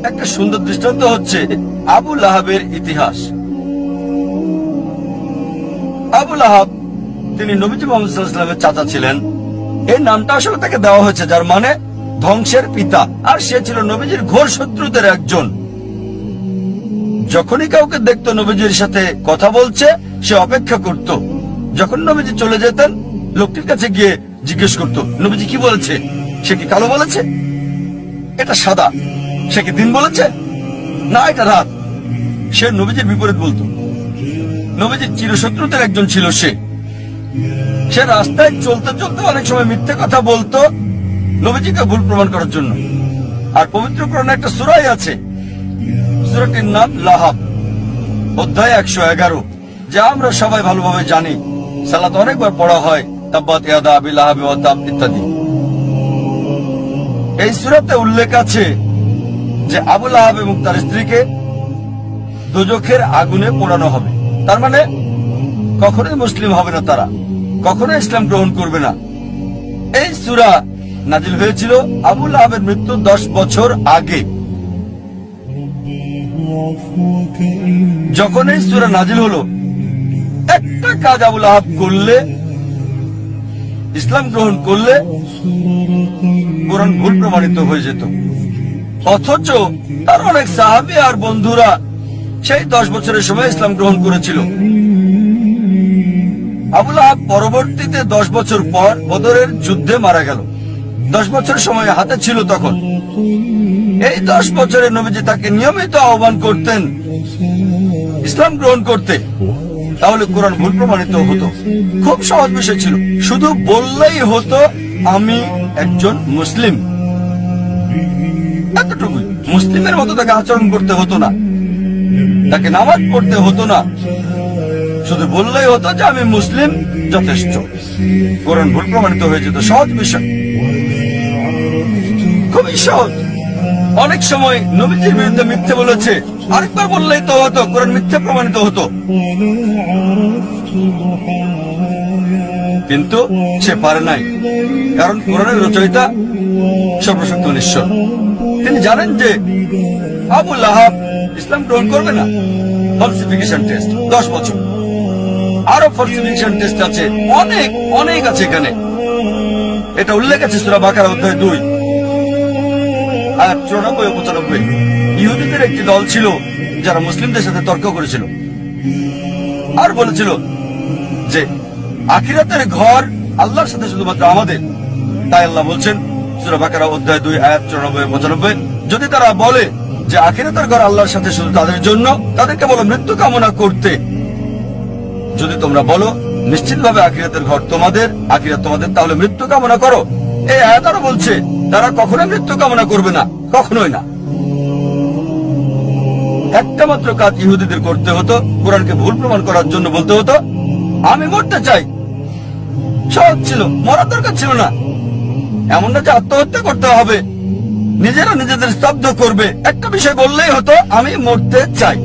একটা সুন্দর দৃষ্টান্ত হচ্ছে আবু লাহাবের ইতিহাস। আবু লাহাব তিনি নবীজি মুহাম্মদ সাল্লাল্লাহু আলাইহি ওয়াসাল্লামের চাচা ছিলেন। এই নামটা আসলে তাকে দেওয়া হয়েছে, যার মানে ধ্বংসের পিতা। আর সে ছিল নবীজির ঘোর শত্রুদের একজন। যখনই কাউকে দেখতো নবীজির সাথে কথা বলছে, সে অপেক্ষা করত। যখন নবীজি চলে যেতেন, লোকটির কাছে গিয়ে জিজ্ঞেস করত, নবীজি কি বলেছে? সে কি কালো বলেছে? এটা সাদা। সে কি দিন বলেছে? না, এটা রাত। সে নবীজির বিপরীত বলতো। নবীজির চিরশত্রুদের একজন ছিল সে। সে রাস্তায় চলতে চলতে অনেক সময় মিথ্যে কথা বলতো নবীজিকে ভুল প্রমাণ করার জন্য। আর পবিত্র কোরআনে একটা সূরাই আছে, সূরাটির নাম লাহাব, অধ্যায় 111, যা আমরা সবাই ভালোভাবে জানি। সালাত অনেকবার পড়া হয়, তাব্বাত ইয়াদা আবি লাহাব ওয়া তাব ইত্যাদি। এই সূরাতে উল্লেখ আছে যে আবু লাহাব এবং তার স্ত্রীকে দোজখের আগুনে পোড়ানো হবে। তার মানে কখনোই মুসলিম হবে না, তারা কখনো ইসলাম গ্রহণ করবে না। এই সূরা নাজিল হয়েছিল আবু লাহাবের মৃত্যু 10 বছর আগে। যখন এই সূরা নাজিল হলো, একটা কাজ আবু লাহাব করলে, ইসলাম গ্রহণ করলে কোরআন ভুল প্রমাণিত হয়ে যেত। অথচ তার অনেক সাহাবী আর বন্ধুরা সেই 10 বছরের সময় ইসলাম গ্রহণ করেছিল। আবু লাহাব পরবর্তীতে 10 বছর পর বদরের যুদ্ধে মারা গেল। 10 বছর সময় হাতে ছিল তখন। এই 10 বছরে নবীজি তাকে নিয়মিত আহ্বান করতেন ইসলাম গ্রহণ করতে, তাহলে কোরআন ভুল প্রমাণিত হতো। খুব সহজ বিষয় ছিল, শুধু বললেই হতো আমি একজন মুসলিম, এতটুকুই। মুসলিমের মতো তাকে আচরণ করতে হতো না, তাকে নামাজ পড়তে হতো না, শুধু বললেই হতো যে আমি মুসলিম, যথেষ্ট। কোরআন ভুল প্রমাণিত হয়ে যেত। সহজ বিষয়, খুবই সহজ। অনেক সময় নবীজির বিরুদ্ধে মিথ্যে বলেছে, আরেকবার বললেই তো হতো, কোরআন মিথ্যে প্রমাণিত হতো। কিন্তু সে পারে নাই, কারণ কোরআনের রচয়িতা সর্বশক্ত ঈশ্বর। তিনি জানেন যে আবু লাহাব ইসলাম গ্রহণ করবে না। ফলসিফিকেশন টেস্ট 10 বছর, আরো ফলসিফিকেশন টেস্ট আছে, অনেক অনেক আছে এখানে। এটা উল্লেখ আছে সূরা বাকারা অধ্যায় 2 আয়াত 94 ও 95। ইহুদিদের একটি দল ছিল যারা মুসলিমদের সাথে তর্ক করেছিল আর বলেছিল যে আখিরাতের ঘর আল্লাহর সাথে শুধুমাত্র আমাদের। তাই আল্লাহ বলছেন সূরা বাকারা অধ্যায় 2 আয়াত 94 ও 95, যদি তারা বলে যে আখিরাতের ঘর আল্লাহর সাথে শুধু তাদের জন্য, তাদেরকে বলো মৃত্যু কামনা করতে। যদি তোমরা বলো নিশ্চিতভাবে আখিরাতের ঘর তোমাদের, আখিরাত তোমাদের, তাহলে মৃত্যু কামনা করো। এই আয়াত আরো বলছে তারা কখনোই মৃত্যু কামনা করবে না, কখনোই না। একটা মাত্র কাজ ইহুদিদের করতে হতো, কোরআনকে ভুল প্রমাণ করার জন্য বলতে হতো আমি মরতে চাই। সহজ ছিল, মরার দরকার ছিল না। এমন না যে আত্মহত্যা করতে হবে, নিজেরা নিজেদের স্তব্ধ করবে। একটা বিষয় বললেই হতো আমি মরতে চাই।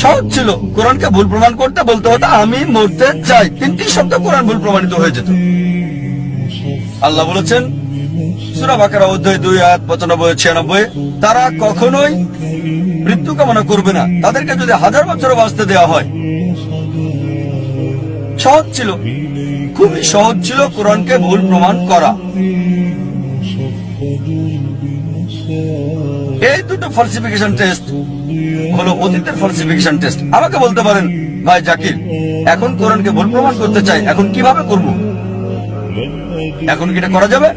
সহজ ছিল, কোরআনকে ভুল প্রমাণ করতে বলতে হতো আমি মরতে চাই। 3টি শব্দ কোরআন ভুল প্রমাণিত হয়ে যেত। আল্লাহ বলেছেন সূরা বাকারা অধ্যায় 2 আয়াত 95 96, তারা কখনোই মৃত্যু কামনা করবে না, তাদেরকে যদি 1000 বছর বাঁচতে দেওয়া হয়। সহজ ছিল, খুবই সহজ ছিল কোরআনকে ভুল প্রমাণ করা। এই দুটো ফলসিফিকেশন টেস্ট হলো অতীতের ফলসিফিকেশন টেস্ট। আমাকে বলতে পারেন ভাই জাকির, এখন কোরআনকে ভুল প্রমাণ করতে চাই, এখন কিভাবে করব? এখন কি এটা করা যাবে?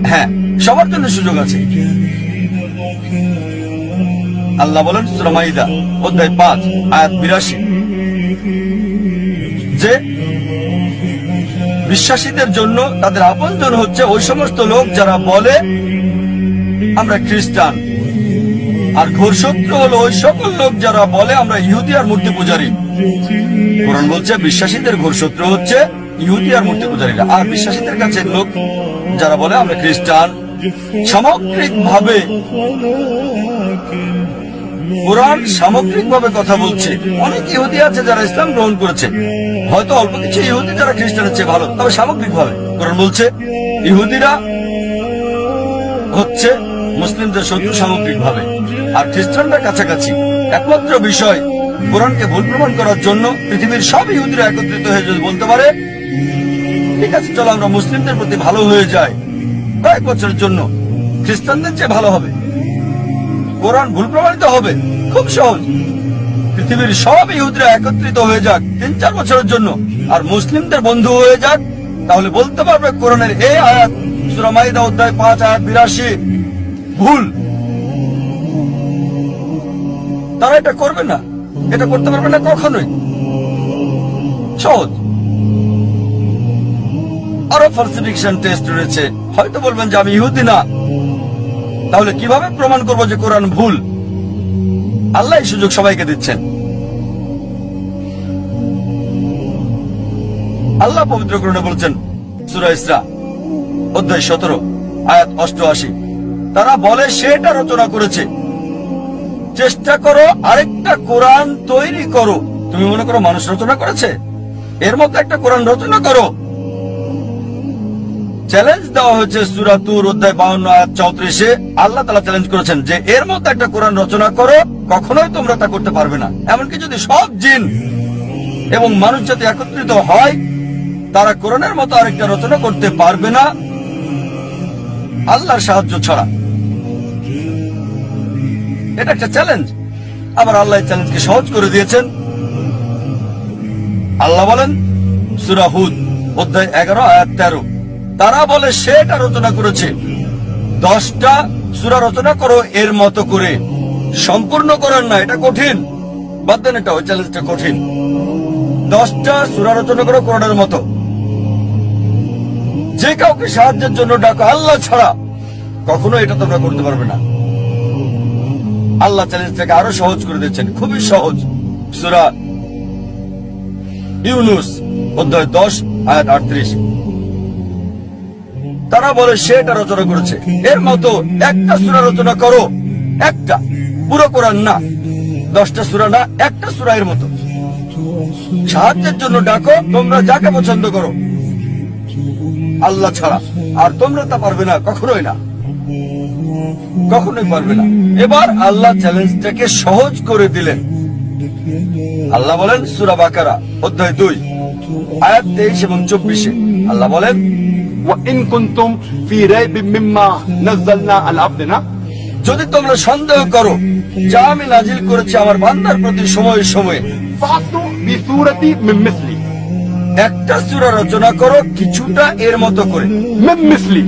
হ্যাঁ, সবার জন্য সুযোগ আছে। আল্লাহ বলেন সূরা মাইদা অধ্যায় 5 আয়াত 82 যে বিশ্বাসীদের জন্য তাদের আপনজন হচ্ছে ওই সমস্ত লোক যারা বলে আমরা খ্রিস্টান, আর ঘোর শত্রু হলো ওই সকল লোক যারা বলে আমরা ইহুদি আর মূর্তি পূজারী। কোরআন বলছে বিশ্বাসীদের ঘোর শত্রু হচ্ছে ইহুদি আর মূর্তি পূজারীরা, আর বিশ্বাসীদের কাছে লোক যারা বলে আমরা খ্রিস্টান। সামগ্রিকভাবে কোরআন সামগ্রিকভাবে কথা বলছে। অনেক ইহুদি আছে যারা ইসলাম গ্রহণ করেছে, হয়তো অল্প কিছু ইহুদি যারা খ্রিস্টানের চেয়ে ভালো, তবে সামগ্রিকভাবে কোরআন বলছে ইহুদিরা হচ্ছে মুসলিমদের শত্রু সামগ্রিক ভাবে, আর খ্রিস্টানরা কাছাকাছি। একমাত্র বিষয়, কোরআনকে ভুল প্রমাণ করার জন্য পৃথিবীর সব ইহুদিরা একত্রিত হয়ে যদি বলতে পারে, ঠিক আছে চলো আমরা মুসলিমদের প্রতি ভালো হয়ে যাই কয়েক বছরের জন্য, খ্রিস্টানদের চেয়ে ভালো হবে, কোরআন ভুল প্রমাণিত হবে। খুব সহজ, পৃথিবীর সব ইহুদিরা একত্রিত হয়ে যাক 3-4 বছরের জন্য, আর মুসলিমদের বন্ধু হয়ে যাক, তাহলে বলতে পারবে কোরআনের এই আয়াত সূরা মাইদা অধ্যায় 5 আয়াত 82 ভুল। তারা এটা করবে না, এটা করতে পারবে না কখনোই। সহজ। আরো ফালসিফিকেশন টেস্ট রয়েছে। হয়তো বলবেন যে আমি ইহুদি না, তাহলে কিভাবে প্রমাণ করব যে কোরআন ভুল? আল্লাহ এই সুযোগ সবাইকে দিচ্ছেন। আল্লাহ পবিত্র কোরআনে বলছেন সূরা ইসরা অধ্যায় 17 আয়াত 88, তারা বলে সেটা রচনা করেছে, চেষ্টা করো আরেকটা কোরআন তৈরি করো। তুমি মনে করো মানুষ রচনা করেছে? এর মতো একটা কোরআন রচনা করো। চ্যালেঞ্জ দেওয়া হয়েছে সূরা তুর অধ্যায় 52 আয়াত 34-এ। আল্লাহ তাআলা চ্যালেঞ্জ করেছেন যে এর মতো একটা কোরআন রচনা করো, কখনোই তোমরা তা করতে পারবে না। এমনকি যদি সব জিন এবং মানুষ জাতি একত্রিত হয়, তারা কোরআনের মতো আরেকটা রচনা করতে পারবে না আল্লাহর সাহায্য ছাড়া। এটা একটা চ্যালেঞ্জ। আবার আল্লাহ এই চ্যালেঞ্জকে সহজ করে দিয়েছেন। আল্লাহ বলেন সূরা হুদ অধ্যায় 11 আয়াত 13, তারা বলে সেটা রচনা করেছে, 10টা সূরা রচনা করো এর মতো করে। সম্পূর্ণ করেন না, এটা কঠিন, বাদ দেন, এটা ওই চ্যালেঞ্জটা কঠিন। 10টা সূরা রচনা করো কোরআনের মতো। যে কাউকে সাহায্যের জন্য ডাকো আল্লাহ ছাড়া, কখনো এটা তোমরা করতে পারবে না। আল্লাহ চ্যালেঞ্জটাকে আরো সহজ করে দিচ্ছেন, খুবই সহজ। সূরা ইউনুস অধ্যায় 10 আয়াত 38, তারা বলে সেটা রচনা করেছে, এর মতো একটা সূরা রচনা করো। একটা, পুরো কোরআন না, 10টা সূরা না, একটা সূরা এর মতো। সাহায্যের জন্য ডাকো তোমরা যাকে পছন্দ করো আল্লাহ ছাড়া, আর তোমরা তা পারবে না, কখনোই না, কখনোই পারবে না। এবার আল্লাহ চ্যালেঞ্জটাকে সহজ করে দিলেন। আল্লাহ বলেন সূরা বাকারা অধ্যায় 2 আয়াত 23 এবং 24-এ, আল্লাহ বলেন وَإِن كُنتُمْ فِي رَيْبٍ مِّمَّا نَزَّلْنَا عَلَى عَبْدِنَا, যদি তোমরা সন্দেহ করো যা আমি নাজিল করেছি আমার বান্দার প্রতি সময়ে সময়ে, فَأْتُوا بِسُورَةٍ مِّن مِّثْلِهِ, একটা সূরা রচনা করো কিছুটা এর মতো করে। মিন মিসলি,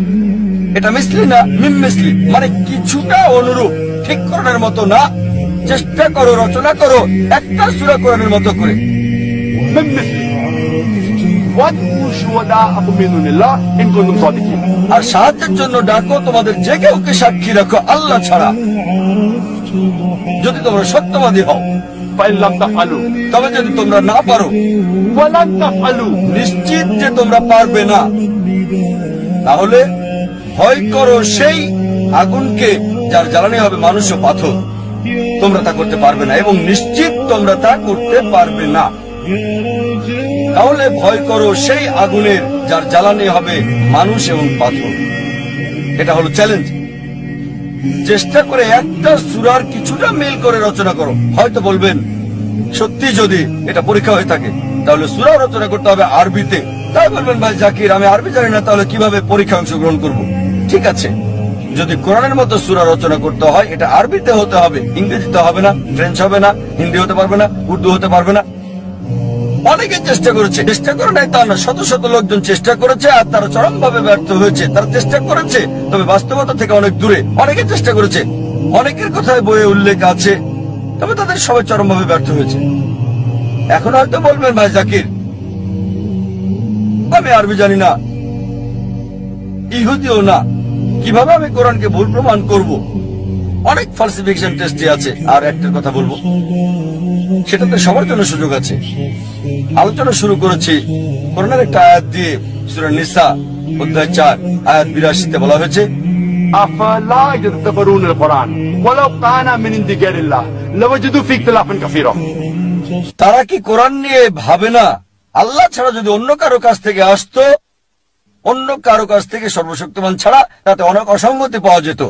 এটা মিসলি না, মিম মিসলি, মানে কিছুটা অনুরূপ, ঠিক কোরআনের মতো না। চেষ্টা করো, রচনা করো একটা সূরা কোরআনের মতো করে। মিন মিসলি ওয়াদউ শুহাদাআকুম মিন দুনিল্লাহ ইন কুনতুম সাদিকিন, আর সাহায্যের জন্য ডাকো তোমাদের যে কেউকে সাক্ষী রাখো আল্লাহ ছাড়া, যদি তোমরা সত্যবাদী হও। ফাইন লাম তাফআলু, তবে যদি তোমরা না পারো, ওয়ালান তাফআলু, নিশ্চিত যে তোমরা পারবে না, তাহলে ভয় করো সেই আগুনকে যার জ্বালানি হবে মানুষ ও পাথর। তোমরা তা করতে পারবে না এবং নিশ্চিত তোমরা তা করতে পারবে না। তাহলে ভয় করো সেই আগুনের যার জ্বালানি হবে মানুষ এবং পাথর। এটা হলো চ্যালেঞ্জ। চেষ্টা করে একটা সূরার কিছুটা মিল করে রচনা করো। হয়তো বলবেন সত্যি যদি এটা পরীক্ষা হয়ে থাকে তাহলে সূরা রচনা করতে হবে আরবিতে। তাই বলবেন ভাই জাকির আমি আরবি জানি না, তাহলে কিভাবে পরীক্ষা অংশগ্রহণ করব? ঠিক আছে, যদি কোরআনের মতো সূরা রচনা করতে হয় এটা আরবিতে হতে হবে, ইংরেজিতে হবে না, ফ্রেঞ্চ হবে না, হিন্দি হতে পারবে না, উর্দু হতে পারবে না। অনেকে চেষ্টা করেছে, চেষ্টা করে নাই তা না, শত শত লোকজন চেষ্টা করেছে আর তারা চরমভাবে ব্যর্থ হয়েছে। তারা চেষ্টা করেছে তবে বাস্তবতা থেকে অনেক দূরে। অনেকে চেষ্টা করেছে, অনেকের কথায় বইয়ে উল্লেখ আছে, তবে তাদের সবাই চরমভাবে ব্যর্থ হয়েছে। এখন হয়তো বলবেন ভাই জাকির আমি আরবি জানি না, ইহুদিও না, কিভাবে আমি কোরআনকে ভুল প্রমাণ করব? অনেক ফালসিফিকেশন টেস্ট আছে। আর একটা কথা বলবো, সেটাতে সবার জন্য সুযোগ আছে। আলোচনা শুরু করেছি কোরআনের একটা আয়াত দিয়ে। সূরা নিসা অধ্যায় 4 আয়াত 82-তে বলা হয়েছে আফালা ইয়াতাদাব্বারুনাল কুরআন ওয়ালাউ কানা মিন ইনদি গায়রিল্লাহ লাওয়াজাদু ফী ইখতিলাফান কাসীরা, তারা কি কোরআন নিয়ে ভাবে না আল্লাহ ছাড়া যদি অন্য কারো কাছ থেকে আসতো, অন্য কারো কাছ থেকে সর্বশক্তিমান ছাড়া তাতে অনেক অসঙ্গতি পাওয়া যেত।